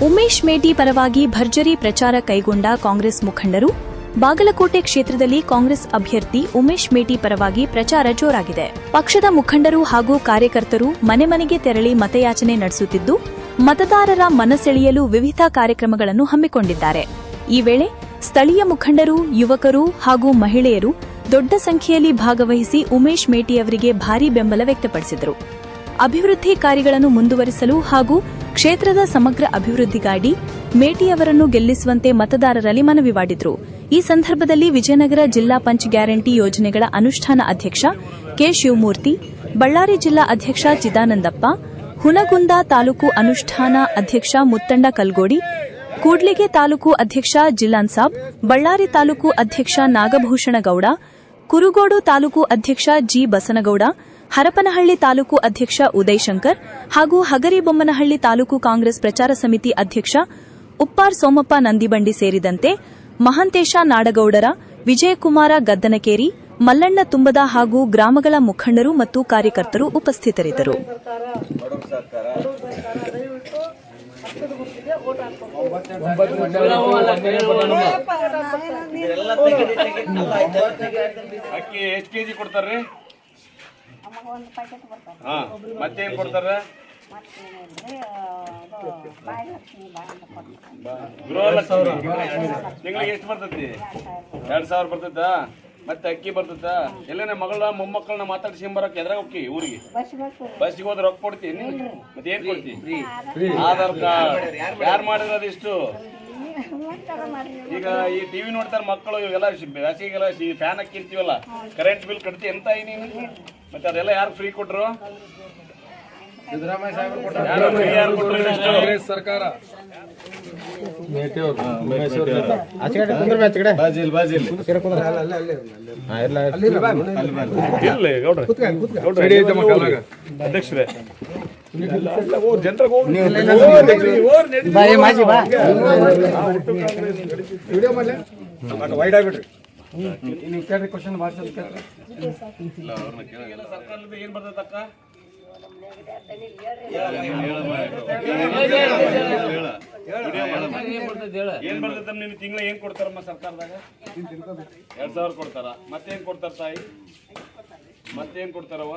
ಉಮೇಶ್ ಮೇಟಿ ಪರವಾಗಿ ಭರ್ಜರಿ ಪ್ರಚಾರ ಕೈಗೊಂಡ ಕಾಂಗ್ರೆಸ್ ಮುಖಂಡರು. ಬಾಗಲಕೋಟೆ ಕ್ಷೇತ್ರದಲ್ಲಿ ಕಾಂಗ್ರೆಸ್ ಅಭ್ಯರ್ಥಿ ಉಮೇಶ್ ಮೇಟಿ ಪರವಾಗಿ ಪ್ರಚಾರ ಜೋರಾಗಿದೆ. ಪಕ್ಷದ ಮುಖಂಡರು ಹಾಗೂ ಕಾರ್ಯಕರ್ತರು ಮನೆ ಮನೆಗೆ ತೆರಳಿ ಮತಯಾಚನೆ ನಡೆಸುತ್ತಿದ್ದು, ಮತದಾರರ ಮನಸೆಳೆಯಲು ವಿವಿಧ ಕಾರ್ಯಕ್ರಮಗಳನ್ನು ಹಮ್ಮಿಕೊಂಡಿದ್ದಾರೆ. ಈ ವೇಳೆ ಸ್ಥಳೀಯ ಮುಖಂಡರು, ಯುವಕರು ಹಾಗೂ ಮಹಿಳೆಯರು ದೊಡ್ಡ ಸಂಖ್ಯೆಯಲ್ಲಿ ಭಾಗವಹಿಸಿ ಉಮೇಶ್ ಮೇಟಿಯವರಿಗೆ ಭಾರೀ ಬೆಂಬಲ ವ್ಯಕ್ತಪಡಿಸಿದರು. ಅಭಿವೃದ್ಧಿ ಕಾರ್ಯಗಳನ್ನು ಮುಂದುವರಿಸಲು ಹಾಗೂ ಕ್ಷೇತ್ರದ ಸಮಗ್ರ ಅಭಿವೃದ್ಧಿಗಾಗಿ ಮೇಟಿಯವರನ್ನು ಗೆಲ್ಲಿಸುವಂತೆ ಮತದಾರರಲ್ಲಿ ಮನವಿ ಮಾಡಿದರು. ಈ ಸಂದರ್ಭದಲ್ಲಿ ವಿಜಯನಗರ ಜಿಲ್ಲಾ ಪಂಚ್ ಗ್ಯಾರಂಟಿ ಯೋಜನೆಗಳ ಅನುಷ್ಠಾನ ಅಧ್ಯಕ್ಷ ಕೆ. ಶಿವಮೂರ್ತಿ, ಬಳ್ಳಾರಿ ಜಿಲ್ಲಾ ಅಧ್ಯಕ್ಷ ಚಿದಾನಂದಪ್ಪ, ಹುನಗುಂದ ತಾಲೂಕು ಅನುಷ್ಠಾನ ಅಧ್ಯಕ್ಷ ಮುತ್ತಂಡ ಕಲ್ಗೋಡಿ, ಕೂಡ್ಲಿಗೆ ತಾಲೂಕು ಅಧ್ಯಕ್ಷ ಜಿಲ್ಲಾನ್ ಸಾಬ್, ಬಳ್ಳಾರಿ ತಾಲೂಕು ಅಧ್ಯಕ್ಷ ನಾಗಭೂಷಣ ಗೌಡ, ಕುರುಗೋಡು ತಾಲೂಕು ಅಧ್ಯಕ್ಷ ಜಿ. ಬಸನಗೌಡ, ಹರಪನಹಳ್ಳಿ ತಾಲೂಕು ಅಧ್ಯಕ್ಷ ಉದಯ್ ಶಂಕರ್ ಹಾಗೂ ಹಗರಿಬೊಮ್ಮನಹಳ್ಳಿ ತಾಲೂಕು ಕಾಂಗ್ರೆಸ್ ಪ್ರಚಾರ ಸಮಿತಿ ಅಧ್ಯಕ್ಷ ಉಪ್ಪಾರ್ ಸೋಮಪ್ಪ ನಂದಿಬಂಡಿ ಸೇರಿದಂತೆ ಮಹಾಂತೇಶ ನಾಡಗೌಡರ, ವಿಜಯಕುಮಾರ ಗದ್ದನಕೇರಿ, ಮಲ್ಲಣ್ಣ ತುಂಬದ ಹಾಗೂ ಗ್ರಾಮಗಳ ಮುಖಂಡರು ಮತ್ತು ಕಾರ್ಯಕರ್ತರು ಉಪಸ್ಥಿತರಿದ್ದರು. ಅಕ್ಕಿ ಎಷ್ಟು ಕೆಜಿ ಕೊಡ್ತಾರ್ರಿ? ಮತ್ತೇನ್ ಕೊಡ್ತಾರ? ತಿಂಗಳಿಗೆ ಎಷ್ಟು ಬರ್ತೈತಿ? 2,000 ಬರ್ತೈತಾ? ಮತ್ತೆ ಅಕ್ಕಿ ಬರ್ತೈತಾ? ಎಲ್ಲೇನ ಮಗಳ ಮೊಮ್ಮಕ್ಕಳನ್ನ ಮಾತಾಡ್ಸ್ಕೊಂಬರಕ್ ಎದ್ರಾಗ ಹೋಗಿ ಊರಿಗೆ ಬಸ್ಸಿಗೆ ಹೋದ್ರೆ ರೊಕ್ಕ ಕೊಡ್ತೀನಿ. ಮತ್ತೆ ಏನ್ ಕೊಡ್ತೀನಿ? ಆಧಾರ್ ಕಾರ್ಡ್ ಯಾರು ಮಾಡಿರೋದು ಇಷ್ಟು? ಈಗ ಈ ಟಿವಿ ನೋಡ್ತಾರೆ ಮಕ್ಕಳು, ಇವೆಲ್ಲ ಬೇಸಿಗೆಲ್ಲ ಫ್ಯಾನ್ ಹಾಕಿರ್ತೀವಲ್ಲ, ಕರೆಂಟ್ ಬಿಲ್ ಕಟ್ತಿ ಎಂತ ನೀನು? ಮತ್ತೆ ಅದೆಲ್ಲ ಯಾರು ಫ್ರೀ ಕೊಟ್ರು? ಸಿದ್ದರಾಮಯ್ಯ ಸಾಹೇಬರು ಸರ್ಕಾರ. ಅಧ್ಯಕ್ಷರೇ ವೈಡ್ ಆಗ್ಬಿಟ್ರಿ. ಕ್ವಶನ್ ಸರ್ಕಾರದಿಂದ ಏನ್ ಬರ್ತಕ್ಕ? ಏನ್ ಬರ್ತೈತ? ನಿನ್ ತಿಂಗಳ ಏನ್ ಕೊಡ್ತಾರಮ್ಮ ಸರ್ಕಾರದಾಗ? 2,000 ಕೊಡ್ತಾರ. ಮತ್ತೇನ್ ಕೊಡ್ತಾರ ತಾಯಿ? ಮತ್ತೇನ್ ಕೊಡ್ತಾರವ?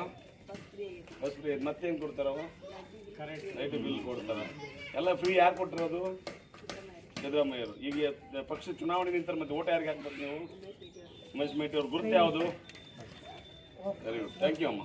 Bus free. ಮತ್ತೇನ್ ಕೊಡ್ತಾರವ? ಲೈಟ್ ಬಿಲ್ ಕೊಡ್ತಾರ. ಎಲ್ಲ ಫ್ರೀ ಯಾರು ಕೊಟ್ಟಿರೋದು? ಸಿದ್ದರಾಮಯ್ಯರು. ಈಗ ಪಕ್ಷ ಚುನಾವಣೆ ನಿಂತಾರೆ, ಮತ್ತೆ ಓಟ್ ಯಾರಿಗೆ ಹಾಕ್ಬೇಕು ನೀವು? ಉಮೇಶ್ ಮೇಟಿ ಅವ್ರ ಗುರುತು ಯಾವುದು? ವೆರಿ ಗುಡ್, ಥ್ಯಾಂಕ್ ಯು ಅಮ್ಮ.